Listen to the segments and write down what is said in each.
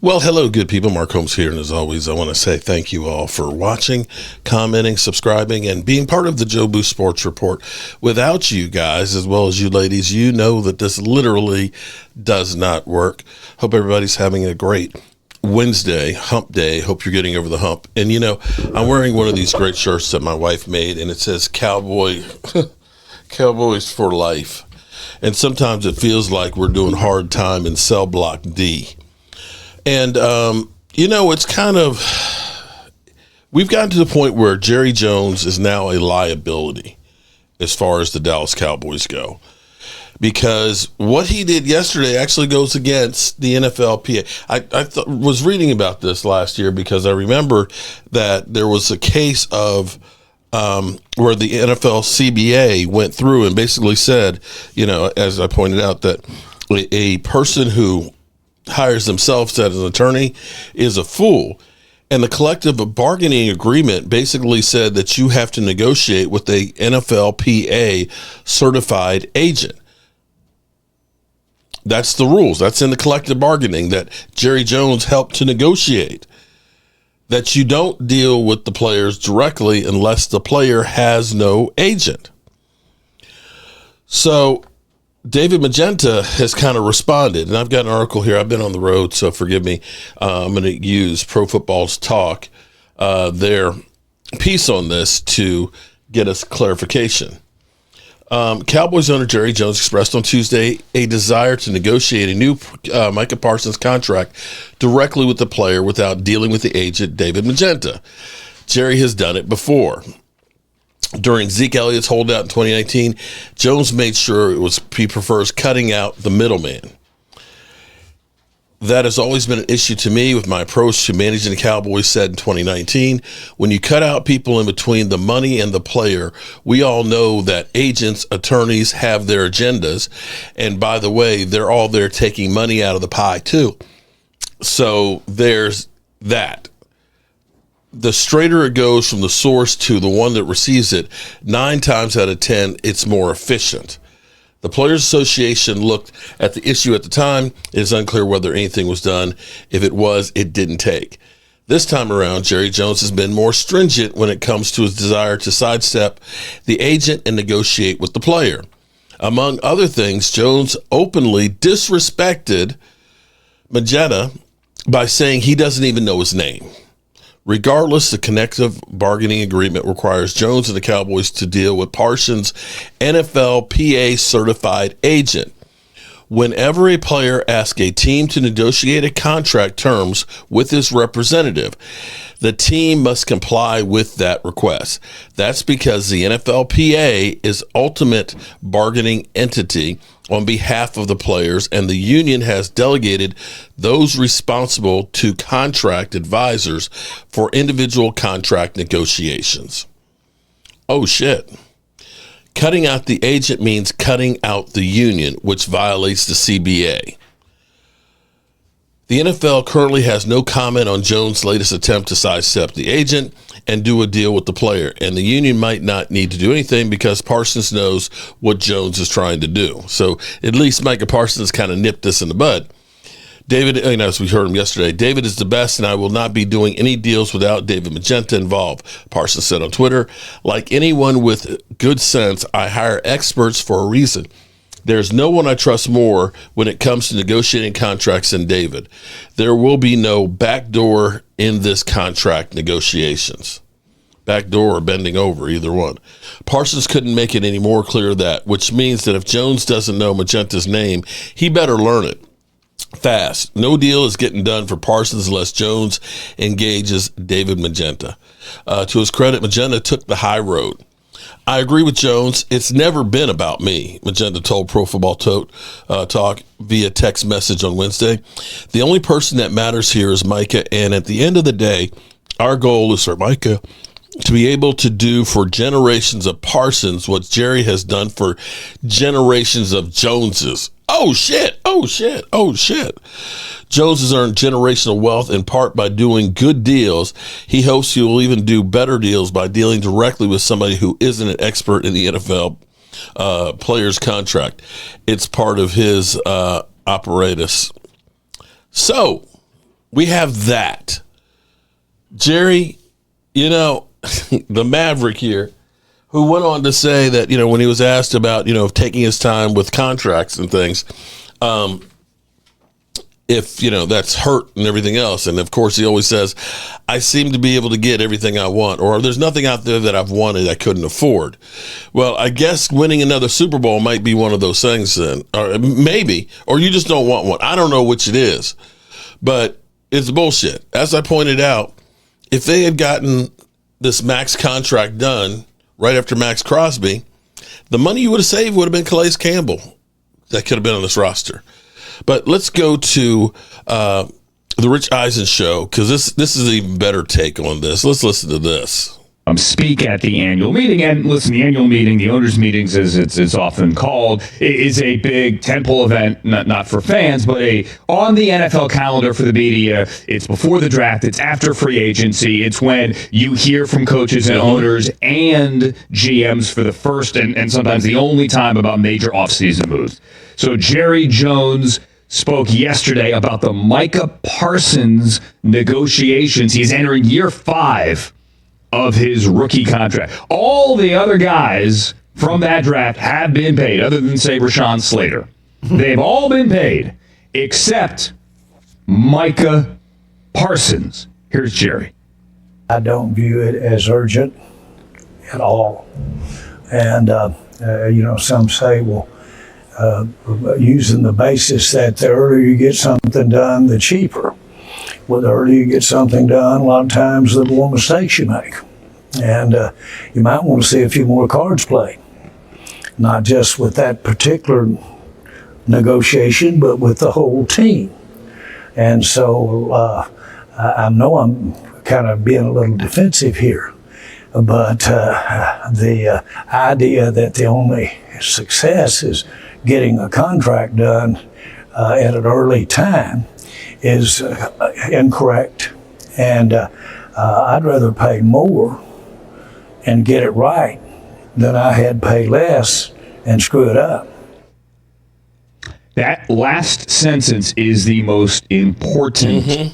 Well, hello, good people. Mark Holmes here. And as always, I want to say thank you all for watching, commenting, subscribing, and being part of the Joe Boost Sports Report. Without you guys, as well as you ladies, you know that this literally does not work. Hope everybody's having a great Wednesday, hump day. Hope you're getting over the hump. And, you know, I'm wearing one of these great shirts that my wife made, and it says Cowboys for life. And sometimes it feels like we're doing hard time in cell block D. And, you know, it's kind of, we've gotten to the point where Jerry Jones is now a liability as far as the Dallas Cowboys go. Because what he did yesterday actually goes against the NFLPA. I was reading about this last year because I remember that there was a case of where the NFL CBA went through and basically said, you know, as I pointed out, that a person who hires themselves as an attorney is a fool. And the collective bargaining agreement basically said that you have to negotiate with a NFLPA certified agent. That's the rules. That's in the collective bargaining that Jerry Jones helped to negotiate. That you don't deal with the players directly unless the player has no agent. So David Magenta has kind of responded, and I've got an article here. I've been on the road, so forgive me. I'm going to use Pro Football's Talk, their piece on this to get us clarification. Cowboys owner Jerry Jones expressed on Tuesday a desire to negotiate a new Micah Parsons contract directly with the player without dealing with the agent, David Magenta. Jerry has done it before. During Zeke Elliott's holdout in 2019, Jones made sure he prefers cutting out the middleman. That has always been an issue to me with my approach to managing the Cowboys, said in 2019. When you cut out people in between the money and the player, we all know that agents, attorneys have their agendas. And by the way, they're all there taking money out of the pie too. So there's that. The straighter it goes from the source to the one that receives it, 9 times out of 10, it's more efficient. The Players Association looked at the issue at the time. It is unclear whether anything was done. If it was, it didn't take. This time around, Jerry Jones has been more stringent when it comes to his desire to sidestep the agent and negotiate with the player. Among other things, Jones openly disrespected Magenta by saying he doesn't even know his name. Regardless, the collective bargaining agreement requires Jones and the Cowboys to deal with Parsons' NFLPA certified agent. Whenever a player asks a team to negotiate a contract terms with his representative, the team must comply with that request. That's because the NFLPA is ultimate bargaining entity on behalf of the players, and the union has delegated those responsible to contract advisors for individual contract negotiations. Oh, shit. Cutting out the agent means cutting out the union, which violates the CBA. The NFL currently has no comment on Jones' latest attempt to sidestep the agent and do a deal with the player, and the union might not need to do anything because Parsons knows what Jones is trying to do. So at least Micah Parsons kind of nipped this in the bud. David, as we heard him yesterday, David is the best, and I will not be doing any deals without David Magenta involved, Parsons said on Twitter. Like anyone with good sense, I hire experts for a reason. There's no one I trust more when it comes to negotiating contracts than David. There will be no backdoor in this contract negotiations. Backdoor or bending over, either one. Parsons couldn't make it any more clear that, which means that if Jones doesn't know Magenta's name, he better learn it fast. No deal is getting done for Parsons unless Jones engages David Magenta. To his credit, Magenta took the high road. I agree with Jones. It's never been about me, Magenta told Pro Football Talk via text message on Wednesday. The only person that matters here is Micah, and at the end of the day, our goal is for Micah to be able to do for generations of Parsons what Jerry has done for generations of Joneses. Oh, shit. Oh, shit. Oh, shit. Jones has earned generational wealth in part by doing good deals. He hopes he will even do better deals by dealing directly with somebody who isn't an expert in the NFL player's contract. It's part of his apparatus. So, We have that. Jerry, the Maverick here, who went on to say that, when he was asked about, taking his time with contracts and things, if, that's hurt and everything else. And of course, he always says, I seem to be able to get everything I want, or there's nothing out there that I've wanted I couldn't afford. Well, I guess winning another Super Bowl might be one of those things then, or maybe, or you just don't want one. I don't know which it is, but it's bullshit. As I pointed out, if they had gotten this max contract done right after Max Crosby, the money you would have saved would have been Calais Campbell that could have been on this roster. But let's go to the Rich Eisen show, because this is an even better take on this. Let's listen to this. Speak at the annual meeting. And listen, the annual meeting, the owners' meetings, as it's often called, is a big tentpole event, not for fans, but on the NFL calendar for the media. It's before the draft. It's after free agency. It's when you hear from coaches and owners and GMs for the first and sometimes the only time about major offseason moves. So Jerry Jones spoke yesterday about the Micah Parsons negotiations. He's entering year 5 of his rookie contract. All the other guys from that draft have been paid, other than, say, Rashawn Slater. They've all been paid, except Micah Parsons. Here's Jerry. I don't view it as urgent at all. And, some say, well, using the basis that the earlier you get something done, the cheaper. Well, the earlier you get something done, a lot of times the more mistakes you make. And you might want to see a few more cards played, not just with that particular negotiation, but with the whole team. And so I know I'm kind of being a little defensive here, but the idea that the only success is getting a contract done at an early time is incorrect. And I'd rather pay more and get it right than I had pay less and screw it up. That last sentence is the most important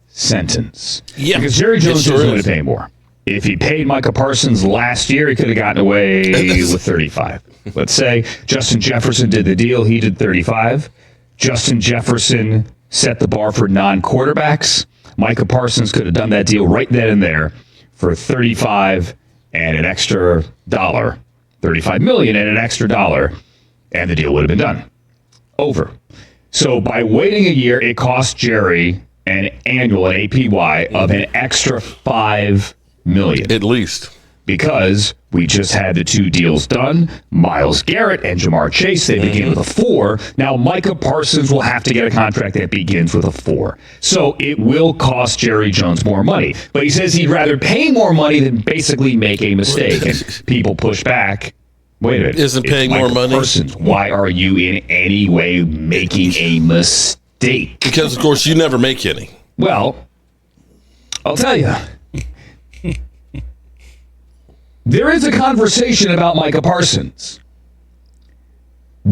sentence. Yeah. Because Jerry Jones is going to pay more. If he paid Micah Parsons last year, he could have gotten away with 35. Let's say Justin Jefferson did the deal. He did 35. Justin Jefferson set the bar for non-quarterbacks. Micah Parsons could have done that deal right then and there for 35 and an extra $1, $35 million and an extra $1, and the deal would have been done. Over. So by waiting a year, it cost Jerry an annual, an APY, of an extra $5 million. At least. Because we just had the 2 deals done. Myles Garrett and Jamar Chase, they begin with a 4. Now Micah Parsons will have to get a contract that begins with a 4. So it will cost Jerry Jones more money. But he says he'd rather pay more money than basically make a mistake. And people push back. Wait a minute. Isn't paying more money? Parsons, why are you in any way making a mistake? Because, of course, you never make any. Well, I'll tell you. There is a conversation about Micah Parsons.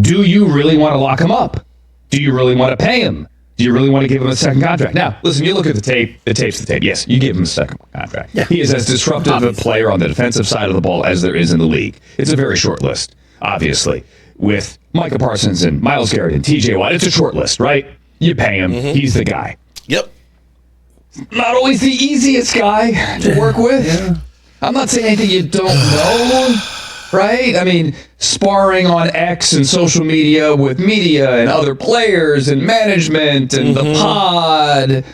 Do you really want to lock him up? Do you really want to pay him? Do you really want to give him a second contract? Now, listen, you look at the tape. The tape's the tape. Yes, you give him a second contract. Yeah. He is as disruptive a player on the defensive side of the ball as there is in the league. It's a very short list, obviously. With Micah Parsons and Myles Garrett and T.J. Watt, it's a short list, right? You pay him. He's the guy. Yep. Not always the easiest guy to work with. Yeah. I'm not saying anything you don't know, right? I mean, sparring on X and social media with media and other players and management and the pod.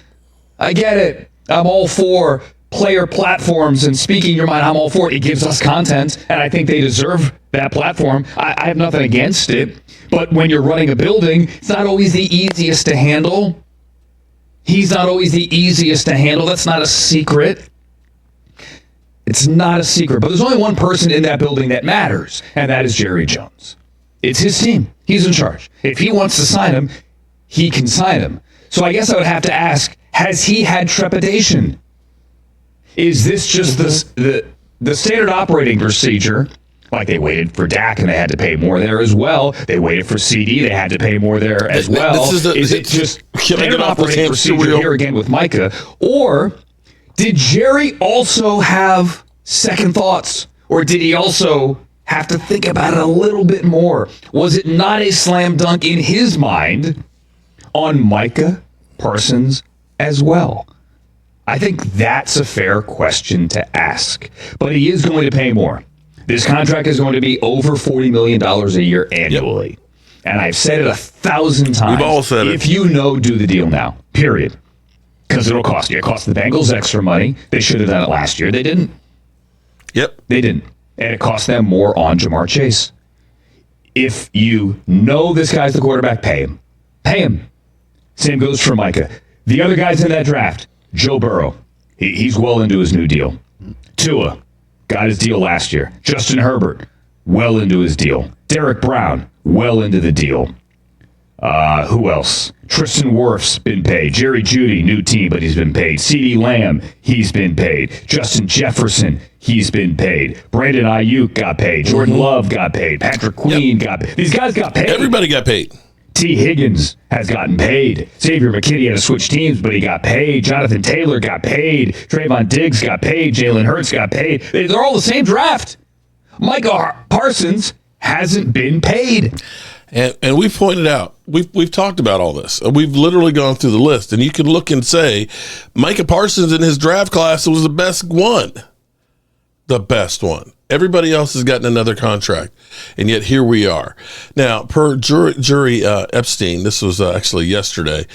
I get it. I'm all for player platforms and speaking your mind. I'm all for it. It gives us content, and I think they deserve that platform. I have nothing against it. But when you're running a building, it's not always the easiest to handle. He's not always the easiest to handle. That's not a secret. It's not a secret, but there's only one person in that building that matters, and that is Jerry Jones. It's his team. He's in charge. If he wants to sign him, he can sign him. So I guess I would have to ask, has he had trepidation? Is this just the standard operating procedure Like they waited for Dak and they had to pay more there as well. They waited for CD, they had to pay more there as well. Is it just standard operating procedure here again with Micah? Or did Jerry also have second thoughts? Or did he also have to think about it a little bit more? Was it not a slam dunk in his mind on Micah Parsons as well? I think that's a fair question to ask. But he is going to pay more. This contract is going to be over $40 million a year annually. Yep. And I've said it 1,000 times. We've all said it. If you know, do the deal now. Period. Because it'll cost you. It cost the Bengals extra money. They should have done it last year. They didn't. Yep. They didn't. And it cost them more on Jamar Chase. If you know this guy's the quarterback, pay him. Pay him. Same goes for Micah. The other guys in that draft, Joe Burrow. He's well into his new deal. Tua. Got his deal last year. Justin Herbert, well into his deal. Derek Brown, well into the deal. Who else? Tristan Wirfs been paid. Jerry Jeudy, new team, but he's been paid. CeeDee Lamb, he's been paid. Justin Jefferson, he's been paid. Brandon Ayuk got paid. Jordan Love got paid. Patrick Queen got paid. These guys got paid. Everybody got paid. T. Higgins has gotten paid. Xavier McKinney had to switch teams, but he got paid. Jonathan Taylor got paid. Trayvon Diggs got paid. Jalen Hurts got paid. They're all the same draft. Micah Parsons hasn't been paid. And we've pointed out, we've talked about all this. We've literally gone through the list. And you can look and say, Micah Parsons in his draft class was the best one. The best one. Everybody else has gotten another contract, and yet here we are. Now, per jury Epstein, this was actually yesterday,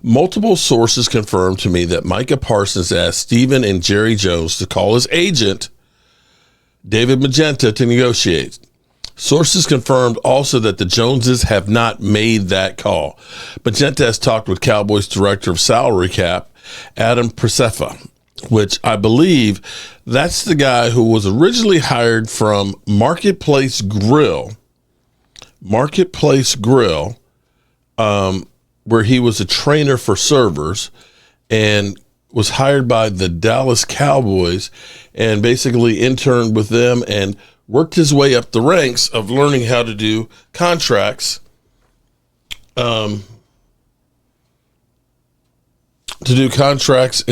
multiple sources confirmed to me that Micah Parsons asked Stephen and Jerry Jones to call his agent, David Magenta, to negotiate. Sources confirmed also that the Joneses have not made that call. Magenta has talked with Cowboys director of salary cap, Adam Persefa, which I believe that's the guy who was originally hired from Marketplace Grill, where he was a trainer for servers and was hired by the Dallas Cowboys and basically interned with them and worked his way up the ranks of learning how to do contracts, and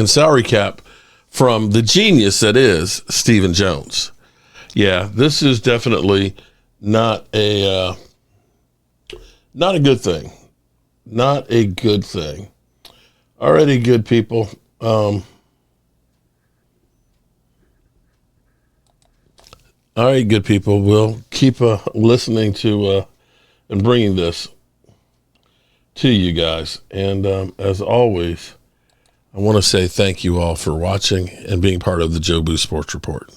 salary cap from the genius that is Stephen Jones. Yeah, this is definitely not a good thing. Not a good thing. Already, good people. All right, good people. We'll keep listening to and bringing this to you guys. And as always, I want to say thank you all for watching and being part of the Joe Boo Sports Report.